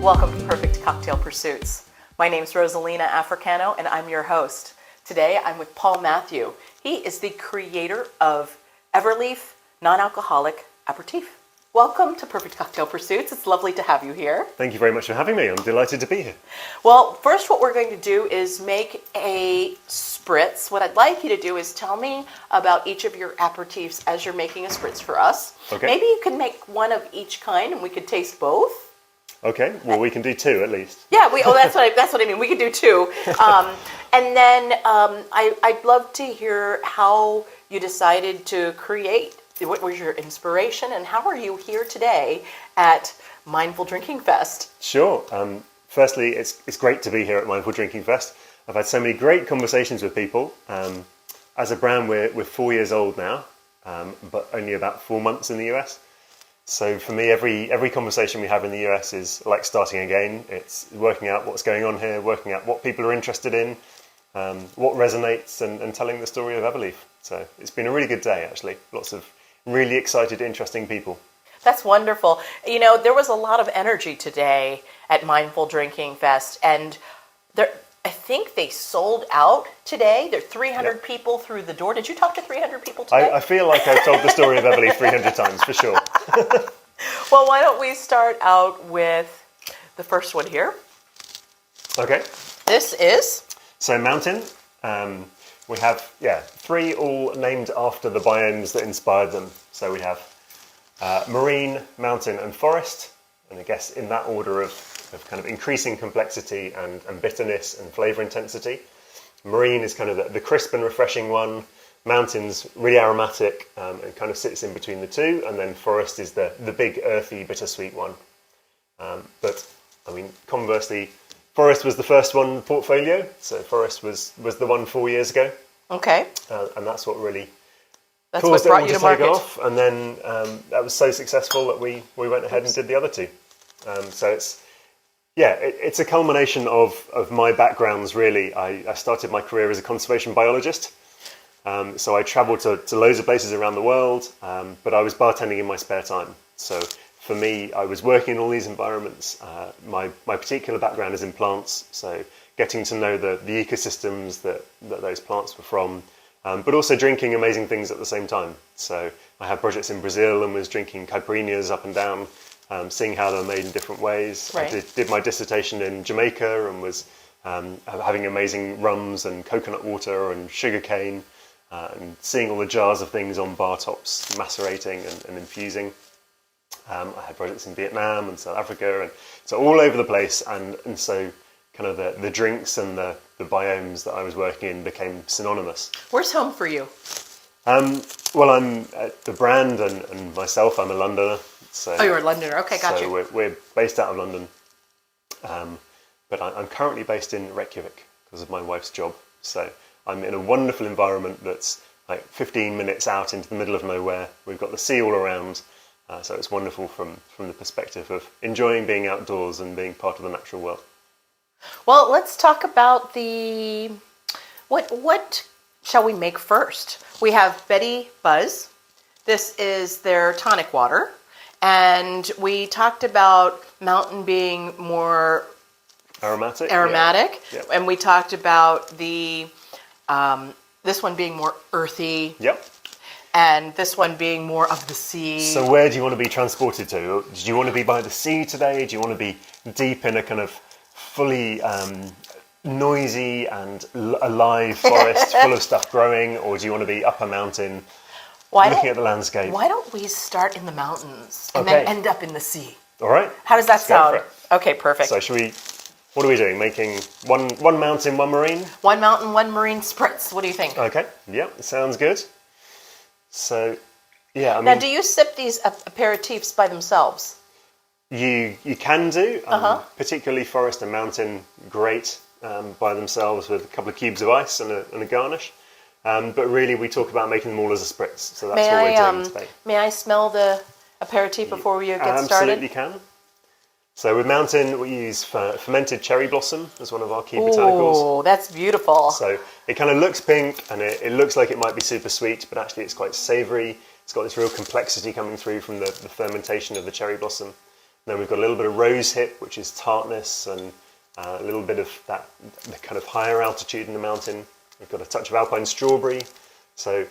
Welcome to Perfect Cocktail Pursuits. My name's Rosalina Africano and I'm your host. Today I'm with Paul Mathew. He is the creator of Everleaf Non-Alcoholic Aperitif. Welcome to Perfect Cocktail Pursuits. It's lovely to have you here. Thank you very much for having me. I'm delighted to be here. Well, first what we're going to do is make a spritz. What I'd like you to do is tell me about each of your aperitifs as you're making a spritz for us. Okay. Maybe you can make one of each kind and we could taste both. Okay, well we can do two at least. Yeah, that's what I mean. We could do two. And then I'd love to hear how you decided to create. What was your inspiration, and how are you here today at Mindful Drinking Fest? Sure. Firstly, it's great to be here at Mindful Drinking Fest. I've had so many great conversations with people. As a brand, we're 4 years old now, but only about 4 months in the US. So for me, every conversation we have in the US is like starting again. It's working out what's going on here, working out what people are interested in, what resonates, and telling the story of Everleaf. So it's been a really good day, actually. Lots of really excited, interesting people. That's wonderful. You know, there was a lot of energy today at Mindful Drinking Fest, and I think they sold out today. There are 300 people through the door. Did you talk to 300 people today? I feel like I've told the story of Everleaf 300 times, for sure. Well, why don't we start out with the first one here. Okay. This is? So Mountain. We have, three all named after the biomes that inspired them. So we have marine, mountain, and forest. And I guess in that order of kind of increasing complexity and bitterness and flavour intensity. Marine is kind of the crisp and refreshing one. Mountain's really aromatic and kind of sits in between the two. And then forest is the big earthy, bittersweet one. But, I mean, conversely, Forest was the first one in the portfolio, so Forest was the one 4 years ago. Okay. And that's what really caused everyone to take off. And then that was so successful that we went ahead and did the other two. So it's a culmination of my backgrounds, really. I started my career as a conservation biologist. So I travelled to loads of places around the world, but I was bartending in my spare time. So for me, I was working in all these environments. My particular background is in plants, so getting to know the ecosystems that those plants were from, but also drinking amazing things at the same time. So I had projects in Brazil and was drinking caipirinhas up and down, seeing how they're made in different ways. Right. I did my dissertation in Jamaica and was having amazing rums and coconut water and sugarcane, and seeing all the jars of things on bar tops, macerating and infusing. I had projects in Vietnam and South Africa, and so all over the place, and so kind of the drinks and the biomes that I was working in became synonymous. Where's home for you? Well, I'm the brand and myself, I'm a Londoner. So, you're a Londoner, okay, got you. So we're based out of London, but I'm currently based in Reykjavik because of my wife's job. So I'm in a wonderful environment that's like 15 minutes out into the middle of nowhere. We've got the sea all around. So it's wonderful from the perspective of enjoying being outdoors and being part of the natural world. Well, let's talk about what shall we make first? We have Betty Buzz. This is their tonic water. And we talked about Mountain being more aromatic. Yeah. And we talked about this one being more earthy. Yep. And this one being more of the sea. So where do you want to be transported to? Do you want to be by the sea today? Do you want to be deep in a kind of fully noisy and alive forest full of stuff growing? Or do you want to be up a mountain looking at the landscape? Why don't we start in the mountains and then end up in the sea? All right. How does that sound? Okay, perfect. So what are we doing? Making one mountain, one marine? One mountain, one marine spritz. What do you think? Okay. Yep, sounds good. So, I mean... Now, do you sip these aperitifs by themselves? You can do, particularly Forest and Mountain, great by themselves with a couple of cubes of ice and a garnish. But really, we talk about making them all as a spritz, so that's what we're doing today. May I smell the aperitif before we get started? Absolutely can. So with Mountain, we use fermented cherry blossom as one of our key botanicals. Oh, that's beautiful. So it kind of looks pink and it looks like it might be super sweet, but actually it's quite savoury. It's got this real complexity coming through from the fermentation of the cherry blossom. Then we've got a little bit of rose hip, which is tartness, and a little bit of that the kind of higher altitude in the mountain. We've got a touch of alpine strawberry. So,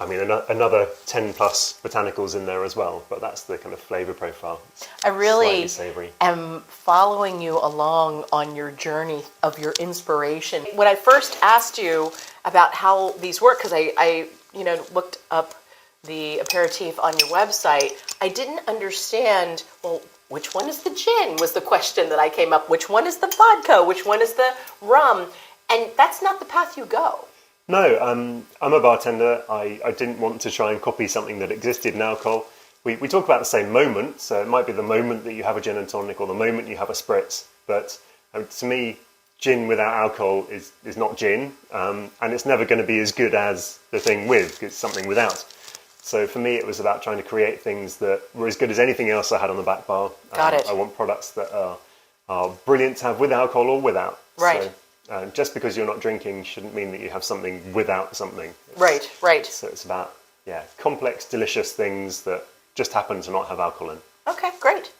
I mean, another 10 plus botanicals in there as well, but that's the kind of flavour profile. I really savoury. am following you along on your journey of your inspiration. When I first asked you about how these work, because I looked up the aperitif on your website, I didn't understand, well, which one is the gin was the question that I came up. Which one is the vodka? Which one is the rum? And that's not the path you go. No, I'm a bartender. I didn't want to try and copy something that existed in alcohol. We talk about the same moment, so it might be the moment that you have a gin and tonic or the moment you have a spritz. But to me, gin without alcohol is not gin, and it's never going to be as good as the thing with, because it's something without. So for me, it was about trying to create things that were as good as anything else I had on the back bar. Got it. I want products that are brilliant to have with alcohol or without. Right. So just because you're not drinking shouldn't mean that you have something without something. Right. So it's about, complex, delicious things that just happen to not have alcohol in. Okay, great.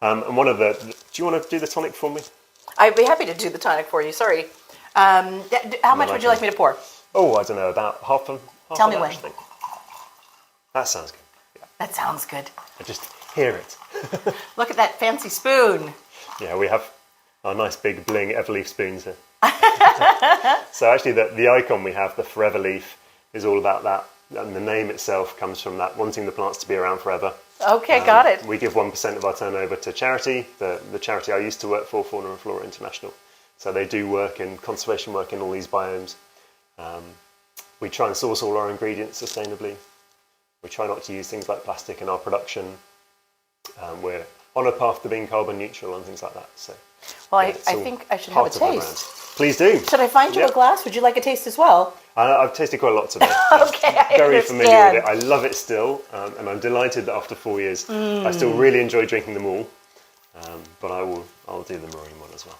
And do you want to do the tonic for me? I'd be happy to do the tonic for you, sorry. How much would you like me to pour? Oh, I don't know, about half of Tell me that, when. I think. That sounds good. Yeah. That sounds good. I just hear it. Look at that fancy spoon. Yeah, we have our nice big bling Everleaf spoons here. So actually the icon we have, the Forever Leaf, is all about that. And the name itself comes from that, wanting the plants to be around forever. Okay, got it. We give 1% of our turnover to charity, the charity I used to work for, Fauna and Flora International. So they do work in conservation work in all these biomes. We try and source all our ingredients sustainably. We try not to use things like plastic in our production. We're on a path to being carbon neutral and things like that. So, well, I think I should have a part of our taste. brand. Please do. Should I find you a glass? Would you like a taste as well? I've tasted quite a lot today. Okay, I very understand. familiar with it. I love it still, and I'm delighted that after 4 years, I still really enjoy drinking them all. But I'll do the marine one as well.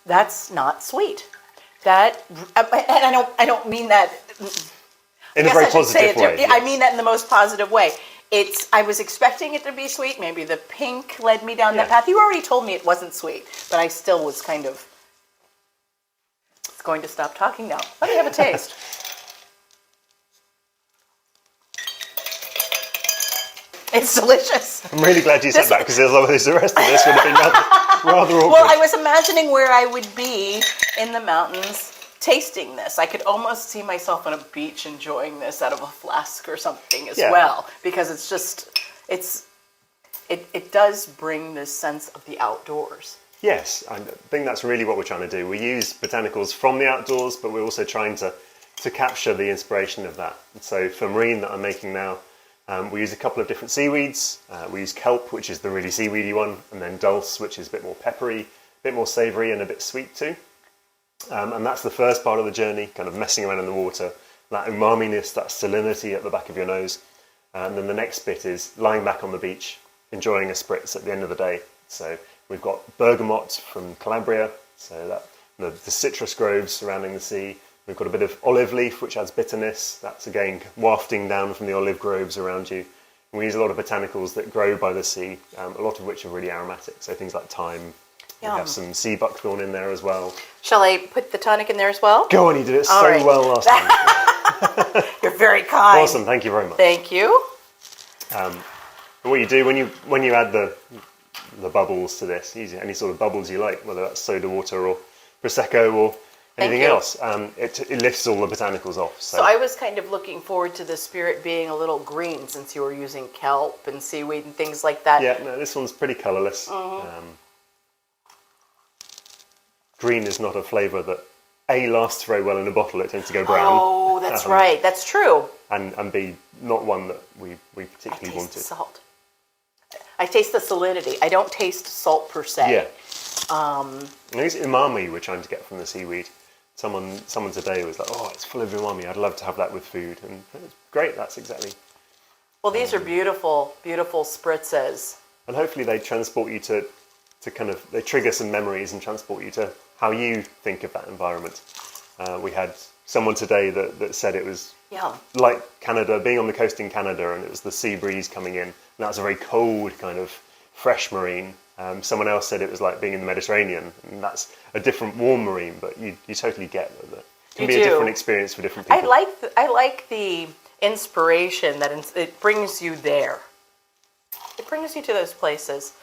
That's not sweet. And I don't mean that In a very positive way. I mean that in the most positive way. I was expecting it to be sweet. Maybe the pink led me down that path. You already told me it wasn't sweet, but I still was kind of going to stop talking now. Let me have a taste. It's delicious. I'm really glad you said that, because otherwise the rest of this would have been rather awkward. Well, I was imagining where I would be in the mountains tasting this. I could almost see myself on a beach enjoying this out of a flask or something as well, because it's just, it does bring this sense of the outdoors. Yes, I think that's really what we're trying to do. We use botanicals from the outdoors, but we're also trying to capture the inspiration of that. And so for marine that I'm making now, we use a couple of different seaweeds. We use kelp, which is the really seaweedy one, and then dulse, which is a bit more peppery, a bit more savoury, and a bit sweet too. And that's the first part of the journey, kind of messing around in the water, that umami-ness, that salinity at the back of your nose. And then the next bit is lying back on the beach, enjoying a spritz at the end of the day. So we've got bergamot from Calabria, so that the citrus groves surrounding the sea. We've got a bit of olive leaf, which adds bitterness. That's again wafting down from the olive groves around you. And we use a lot of botanicals that grow by the sea, a lot of which are really aromatic. So things like thyme. Yum. We have some sea buckthorn in there as well. Shall I put the tonic in there as well? Go on, you did it so well last time. You're very kind. Awesome, thank you very much. Thank you. What you do when you add the bubbles to this, use any sort of bubbles you like, whether that's soda water or prosecco or anything else, it lifts all the botanicals off. So I was kind of looking forward to the spirit being a little green, since you were using kelp and seaweed and things like that. Yeah, no, this one's pretty colourless. Green is not a flavour that A, lasts very well in a bottle. It tends to go brown. Oh, that's right. That's true. And B, not one that we particularly I taste wanted. Salt. I taste the salinity. I don't taste salt per se. Yeah. I think it's umami we're trying to get from the seaweed. Someone today was like, "Oh, it's full of umami. I'd love to have that with food." And it's great. That's exactly. Well, these are beautiful, beautiful spritzes. And hopefully they transport you to they trigger some memories and transport you to how you think of that environment. We had someone today that said it was like Canada, being on the coast in Canada, and it was the sea breeze coming in, and that was a very cold kind of fresh marine. Someone else said it was like being in the Mediterranean, and that's a different warm marine, but you totally get that. It can be a different experience for different people. I like the inspiration that it brings you there. It brings you to those places.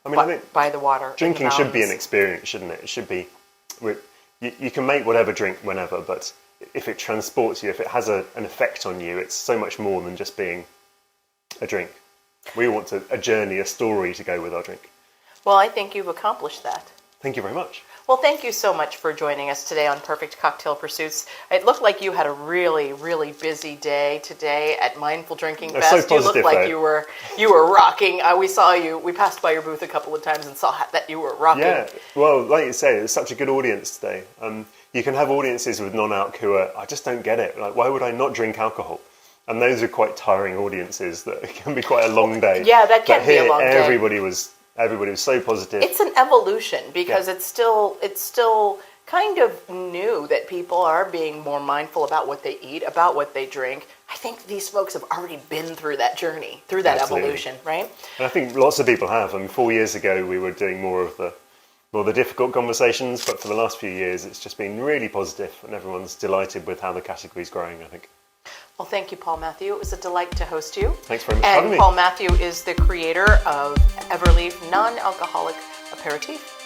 I mean, I think by the water. Drinking should be an experience, shouldn't it? It should be. You can make whatever drink whenever, but if it transports you, if it has an effect on you, it's so much more than just being a drink. We want a journey, a story to go with our drink. Well, I think you've accomplished that. Thank you very much. Well, thank you so much for joining us today on Perfect Cocktail Pursuits. It looked like you had a really, really busy day today at Mindful Drinking Fest. So positive, you looked like you were rocking. We saw you. We passed by your booth a couple of times and saw that you were rocking. Yeah. Well, like you say, it was such a good audience today. You can have audiences with non-alc who are, I just don't get it. Like, why would I not drink alcohol? And those are quite tiring audiences. That can be quite a long day. Yeah, that can be a long day. Everybody was so positive. It's an evolution because it's still kind of new that people are being more mindful about what they eat, about what they drink. I think these folks have already been through that journey, through that evolution, right? And I think lots of people have. I mean, 4 years ago we were doing more of the difficult conversations, but for the last few years it's just been really positive, and everyone's delighted with how the category's growing, I think. Well, thank you, Paul Mathew. It was a delight to host you. Thanks very much for having me. And Paul Mathew is the creator of Everleaf Non-Alcoholic Aperitif.